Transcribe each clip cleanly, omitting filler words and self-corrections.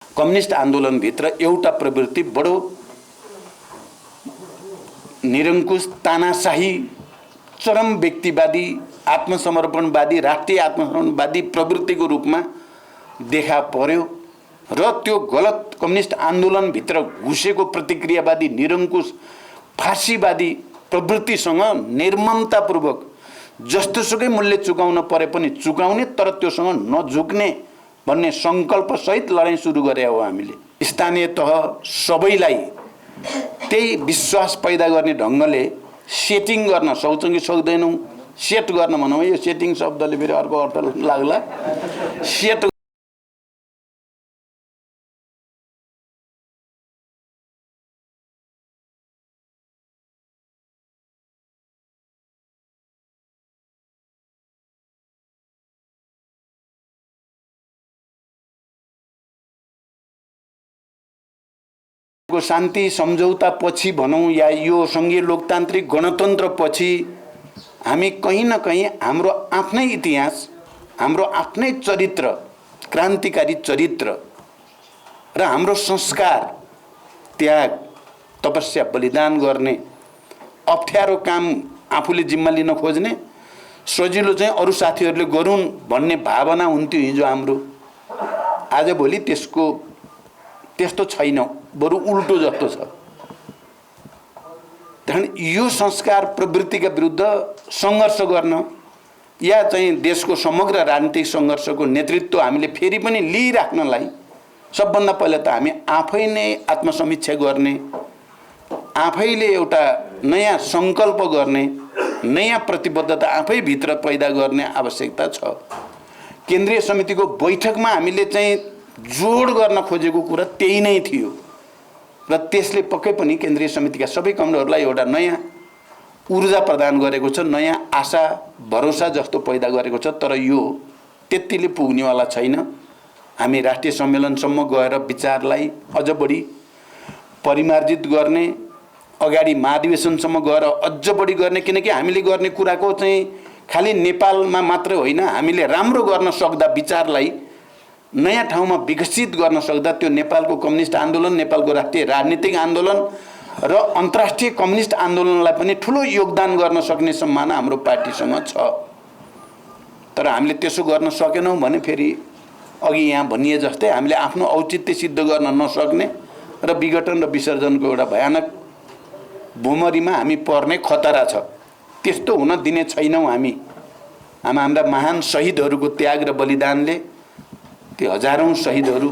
Communist आन्दोलनभित्र एउटा प्रवृत्ति बडो निरङ्कुश तानाशाही चरम व्यक्तिवादी आत्मसमर्पणवादी राष्ट्रिय आत्मसमर्पणवादी प्रवृत्तिको रूपमा देखा पर्यो र त्यो गलत कम्युनिस्ट आन्दोलनभित्र घुसेको प्रतिक्रियावादी निरङ्कुश फाँसीवादी प्रवृत्तिसँग निर्ममतापूर्वक जस्तोसुकै मूल्य चुकाउन परे पनि चुकाउने तर त्योसँग नझुक्ने भन्ने सङ्कल्पसहित लडाईँ सुरु गरे हो। हामीले स्थानीय तह सबैलाई त्यही विश्वास पैदा गर्ने ढङ्गले सेटिङ गर्न सक्छौँ कि सक्दैनौँ, सेट गर्न भनौँ, यो सेटिङ शब्दले फेरि अर्को अर्थ लाग्ला। सेट को शान्ति सम्झौता पछि भनौँ या यो सङ्घीय लोकतान्त्रिक गणतन्त्र पछि हामी कहीँ न कहीँ हाम्रो आफ्नै इतिहास, हाम्रो आफ्नै चरित्र, क्रान्तिकारी चरित्र र हाम्रो संस्कार, त्याग, तपस्या, बलिदान गर्ने अप्ठ्यारो काम आफूले जिम्मा लिन खोज्ने सजिलो चाहिँ अरू साथीहरूले गरून् भन्ने भावना हुन्थ्यो हिजो हाम्रो। आजभोलि त्यस्तो छैन, बरु उल्टो जस्तो छ। त्यहाँ यो संस्कार प्रवृत्तिका विरुद्ध सङ्घर्ष गर्न या चाहिँ देशको समग्र राजनीतिक सङ्घर्षको नेतृत्व हामीले फेरि पनि लिइराख्नलाई सबभन्दा पहिला त हामी आफै नै आत्मसमीक्षा गर्ने, आफैले एउटा नयाँ सङ्कल्प गर्ने, नयाँ प्रतिबद्धता आफै भित्र पैदा गर्ने आवश्यकता छ। केन्द्रीय समितिको बैठकमा हामीले चाहिँ जोड गर्न खोजेको कुरा त्यही नै थियो र त्यसले पक्कै पनि केन्द्रीय समितिका सबै कमरेडहरूलाई एउटा नयाँ ऊर्जा प्रदान गरेको छ, नयाँ आशा भरोसा जस्तो पैदा गरेको छ। तर यो त्यतिले पुग्नेवाला छैन। हामी राष्ट्रिय सम्मेलनसम्म गएर विचारलाई अझ बढी परिमार्जित गर्ने, अगाडि महाधिवेशनसम्म गएर अझ बढी गर्ने, किनकि हामीले गर्ने कुराको चाहिँ खालि नेपालमा मात्रै होइन, हामीले राम्रो गर्न सक्दा विचारलाई नयाँ ठाउँमा विकसित गर्न सक्दा त्यो नेपालको कम्युनिस्ट आन्दोलन, नेपालको राष्ट्रिय राजनीतिक आन्दोलन र अन्तर्राष्ट्रिय कम्युनिस्ट आन्दोलनलाई पनि ठुलो योगदान गर्न सक्ने सम्भावना हाम्रो पार्टीसँग छ। तर हामीले त्यसो गर्न सकेनौँ भने फेरि अघि यहाँ भनिए जस्तै हामीले आफ्नो औचित्य सिद्ध गर्न नसक्ने र विघटन र विसर्जनको एउटा भयानक भुमरीमा हामी पर्ने खतरा छ। त्यस्तो हुन दिने छैनौँ हामी। हाम्रा महान शहीदहरूको त्याग र बलिदानले, त्यो हजारौं शहीदहरू,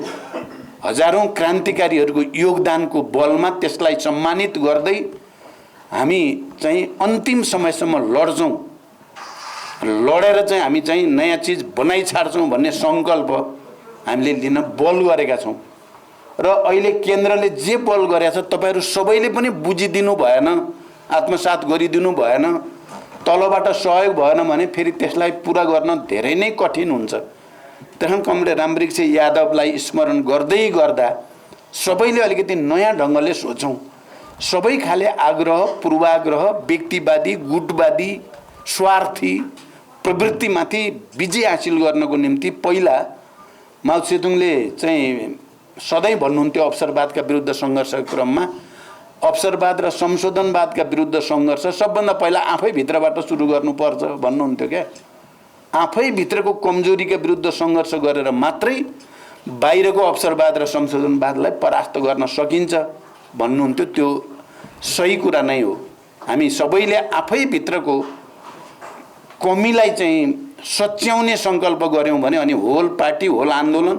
हजारौं क्रान्तिकारीहरूको योगदानको बलमा त्यसलाई सम्मानित गर्दै हामी चाहिँ अन्तिम समयसम्म लड्छौँ। लडेर चाहिँ हामी चाहिँ नयाँ चिज बनाइ छाड्छौँ भन्ने सङ्कल्प हामीले लिन बल गरेका छौँ। र अहिले केन्द्रले जे बल गरेको छ तपाईँहरू सबैले पनि बुझिदिनु भएन, आत्मसात गरिदिनु भएन, तलबाट सहयोग भएन भने फेरि त्यसलाई पुरा गर्न धेरै नै कठिन हुन्छ। त्यहाँ कमरेड रामवृक्ष यादवलाई स्मरण गर्दै गर्दा सबैले अलिकति नयाँ ढङ्गले सोचौँ। सबै खाले आग्रह, पूर्वाग्रह, व्यक्तिवादी, गुटवादी, स्वार्थी प्रवृत्तिमाथि विजय हासिल गर्नको निम्ति पहिला माओ सेतुङले चाहिँ सधैँ भन्नुहुन्थ्यो अवसरवादका विरुद्ध सङ्घर्षको क्रममा अवसरवाद र संशोधनवादका विरुद्ध सङ्घर्ष सबभन्दा पहिला आफै भित्रबाट सुरु गर्नुपर्छ भन्नुहुन्थ्यो क्या। आफै भित्रको कमजोरीका विरुद्ध सङ्घर्ष गरेर मात्रै बाहिरको अवसरवाद र संशोधनवादलाई परास्त गर्न सकिन्छ भन्नुहुन्थ्यो। त्यो सही कुरा नै हो। हामी सबैले आफै भित्रको कमीलाई चाहिँ सच्याउने सङ्कल्प गऱ्यौँ भने अनि होल पार्टी, होल आन्दोलन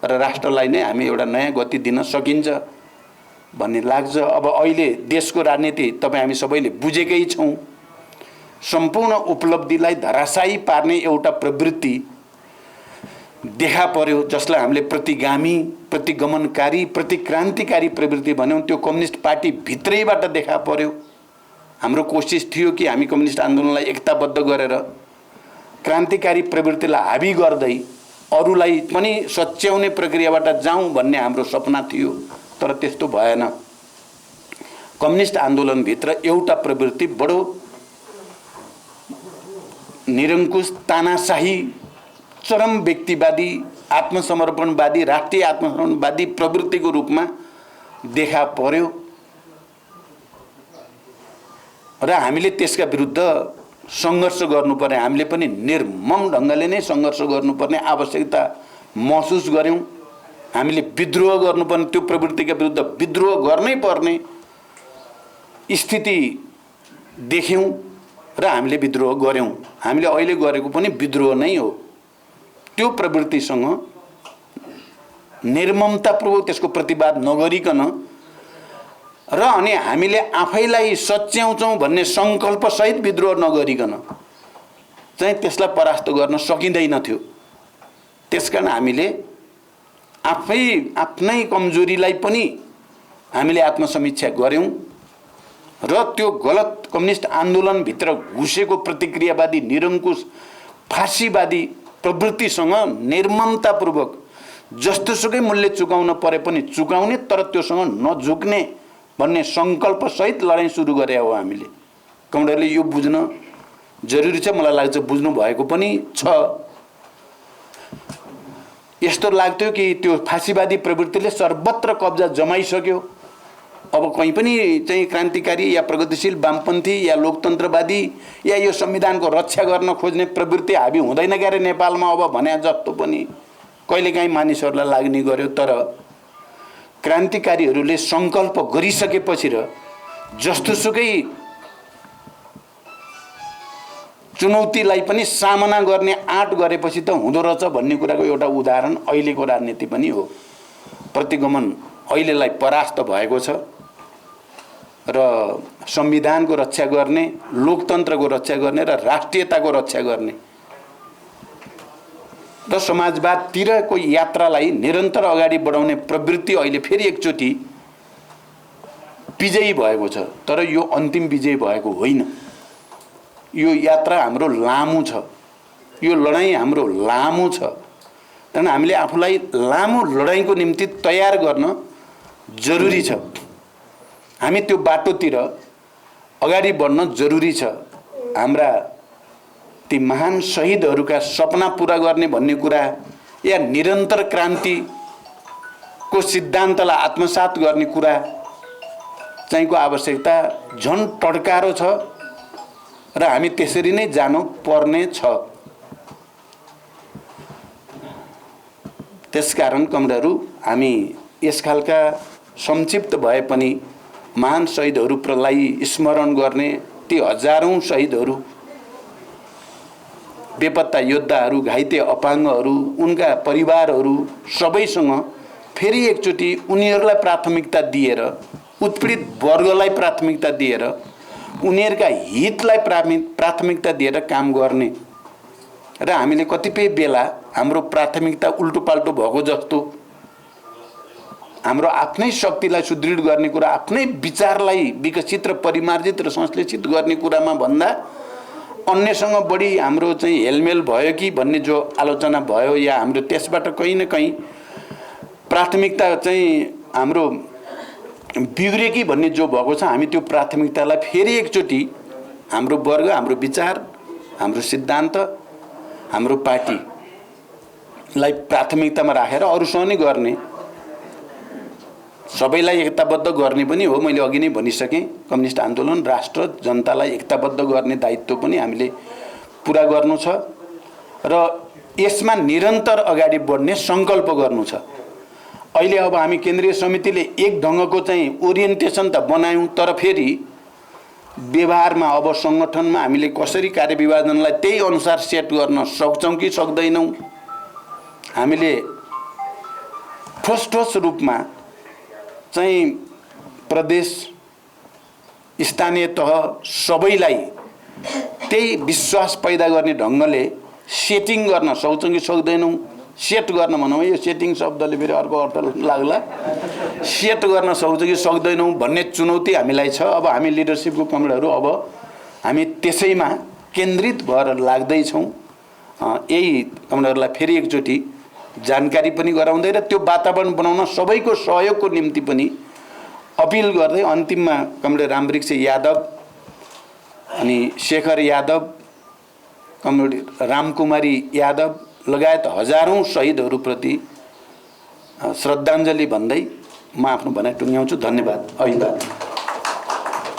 र राष्ट्रलाई नै हामी एउटा नयाँ गति दिन सकिन्छ भन्ने लाग्छ। अब अहिले देशको राजनीति तपाईँ हामी सबैले बुझेकै छौँ। सम्पूर्ण उपलब्धिलाई धराशायी पार्ने एउटा प्रवृत्ति देखा पर्यो, जसलाई हामीले प्रतिगामी, प्रतिगमनकारी, प्रतिक्रान्तिकारी प्रवृत्ति भन्यौँ। त्यो कम्युनिस्ट पार्टी भित्रैबाट देखा पर्यो। हाम्रो कोसिस थियो कि हामी कम्युनिस्ट आन्दोलनलाई एकताबद्ध गरेर क्रान्तिकारी प्रवृत्तिलाई हाबी गर्दै अरूलाई पनि सच्याउने प्रक्रियाबाट जाउँ भन्ने हाम्रो सपना थियो। तर त्यस्तो भएन। कम्युनिस्ट आन्दोलनभित्र एउटा प्रवृत्ति बडो निरङ्कुश तानाशाही चरम व्यक्तिवादी आत्मसमर्पणवादी राष्ट्रिय आत्मसमर्पणवादी प्रवृत्तिको रूपमा देखा पर्यो र हामीले त्यसका विरुद्ध सङ्घर्ष गर्नुपर्ने, हामीले पनि निर्मम ढङ्गले नै सङ्घर्ष गर्नुपर्ने आवश्यकता महसुस गर्यौं। हामीले विद्रोह गर्नुपर्ने, त्यो प्रवृत्तिका विरुद्ध विद्रोह गर्नै पर्ने स्थिति देख्यौं र हामीले विद्रोह गर्यौं। हामीले अहिले गरेको पनि विद्रोह नै हो। त्यो प्रवृत्तिसँग निर्ममतापूर्वक त्यसको प्रतिवाद नगरिकन र अनि हामीले आफैलाई सच्याउँछौँ भन्ने सङ्कल्पसहित विद्रोह नगरिकन चाहिँ त्यसलाई परास्त गर्न सकिँदैन थियो। त्यसकारण हामीले आफ्नै कमजोरीलाई पनि हामीले आत्मसमीक्षा गर्यौं र त्यो गलत कम्युनिस्ट आन्दोलनभित्र घुसेको प्रतिक्रियावादी निरङ्कुश फाँसीवादी प्रवृत्तिसँग निर्ममतापूर्वक जस्तोसुकै मूल्य चुकाउन परे पनि चुकाउने, तर त्योसँग नझुक्ने भन्ने सङ्कल्पसहित लडाइँ सुरु गरे हो हामीले। कमरेडले यो बुझ्न जरुरी छ, मलाई लाग्छ बुझ्नु भएको पनि छ। यस्तो लाग्थ्यो कि त्यो फाँसीवादी प्रवृत्तिले सर्वत्र कब्जा जमाइसक्यो, अब कहीँ पनि चाहिँ क्रान्तिकारी या प्रगतिशील वामपन्थी या लोकतन्त्रवादी या यो संविधानको रक्षा गर्न खोज्ने प्रवृत्ति हाबी हुँदैन क्यारे नेपालमा अब भने जस्तो पनि कहिलेकाहीँ मानिसहरूलाई लाग्ने गर्यो। तर क्रान्तिकारीहरूले सङ्कल्प गरिसकेपछि र जस्तोसुकै चुनौतीलाई पनि सामना गर्ने आँट गरेपछि त हुँदो रहेछ भन्ने कुराको एउटा उदाहरण अहिलेको राजनीति पनि हो। प्रतिगमन अहिलेलाई परास्त भएको छ र संविधानको रक्षा गर्ने, लोकतन्त्रको रक्षा गर्ने र राष्ट्रियताको रक्षा गर्ने र समाजवादतिरको यात्रालाई निरन्तर अगाडि बढाउने प्रवृत्ति अहिले फेरि एकचोटि विजयी भएको छ। तर यो अन्तिम विजय भएको होइन। यो यात्रा हाम्रो लामो छ, यो लडाईँ हाम्रो लामो छ। त्यहाँदेखि हामीले आफूलाई लामो लडाईँको निम्ति तयार गर्न जरुरी छ। हामी त्यो बाटोतिर अगाडि बढ्न जरुरी छ। हाम्रा ती महान शहीदहरूका सपना पूरा गर्ने भन्ने कुरा या निरन्तर क्रान्तिको सिद्धान्तलाई आत्मसात गर्ने कुरा चाहिँको आवश्यकता झन् टड्कारो छ र हामी त्यसरी नै जानु पर्ने छ। त्यसकारण कमरेडहरू, हामी यस खालका संक्षिप्त भए पनि महान शहीदहरूलाई स्मरण गर्ने, ती हजारौं शहीदहरू, बेपत्ता योद्धाहरू, घाइते अपाङ्गहरू, उनका परिवारहरू सबैसँग फेरि एकचोटि उनीहरूलाई प्राथमिकता दिएर, उत्पीडित वर्गलाई प्राथमिकता दिएर, उनीहरूका हितलाई प्राथमिकता दिएर काम गर्ने र हामीले कतिपय बेला हाम्रो प्राथमिकता उल्टोपाल्टो भएको जस्तो हाम्रो आफ्नै शक्तिलाई सुदृढ गर्ने कुरा, आफ्नै विचारलाई विकसित र परिमार्जित र संश्लेषित गर्ने कुरामा भन्दा अन्यसँग बढी हाम्रो चाहिँ हेलमेल भयो कि भन्ने जो आलोचना भयो या हाम्रो त्यसबाट कहीँ न कहीँ प्राथमिकता चाहिँ हाम्रो बिग्रे कि भन्ने जो भएको छ, हामी त्यो प्राथमिकतालाई फेरि एकचोटि हाम्रो वर्ग, हाम्रो विचार, हाम्रो सिद्धान्त, हाम्रो पार्टीलाई प्राथमिकतामा राखेर अरूसँग नै गर्ने, सबैलाई एकताबद्ध गर्ने पनि हो। मैले अघि नै भनिसकेँ, कम्युनिस्ट आन्दोलन राष्ट्र जनतालाई एकताबद्ध गर्ने दायित्व पनि हामीले पुरा गर्नु छ र यसमा निरन्तर अगाडि बढ्ने सङ्कल्प गर्नु छ। अहिले अब हामी केन्द्रीय समितिले एक ढङ्गको चाहिँ ओरिएन्टेसन त बनायौँ, तर फेरि व्यवहारमा अब सङ्गठनमा हामीले कसरी कार्यविभाजनलाई त्यही अनुसार सेट गर्न सक्छौँ कि सक्दैनौँ, हामीले ठोस रूपमा चाहिँ प्रदेश, स्थानीय तह सबैलाई त्यही विश्वास पैदा गर्ने ढङ्गले सेटिङ गर्न सक्छौँ कि सक्दैनौँ। सेट गर्न भनौँ, यो सेटिङ शब्दले फेरि अर्को अर्थ लाग्ला। सेट गर्न सक्छौँ कि सक्दैनौँ भन्ने चुनौती हामीलाई छ। अब हामी लिडरसिपको कमरेडहरू अब हामी त्यसैमा केन्द्रित भएर लाग्दैछौँ। यही कमरेडहरूलाई फेरि एकचोटि जानकारी पनि गराउँदै र त्यो वातावरण बनाउन सबैको सहयोगको निम्ति पनि अपिल गर्दै अन्तिममा कमरेड रामवृक्ष यादव अनि शेखर यादव, कमरेड रामकुमारी यादव लगायत हजारौं शहीदहरूप्रति श्रद्धाञ्जली भन्दै म आफ्नो भनाइ टुङ्ग्याउँछु। धन्यवाद। अभिवादन।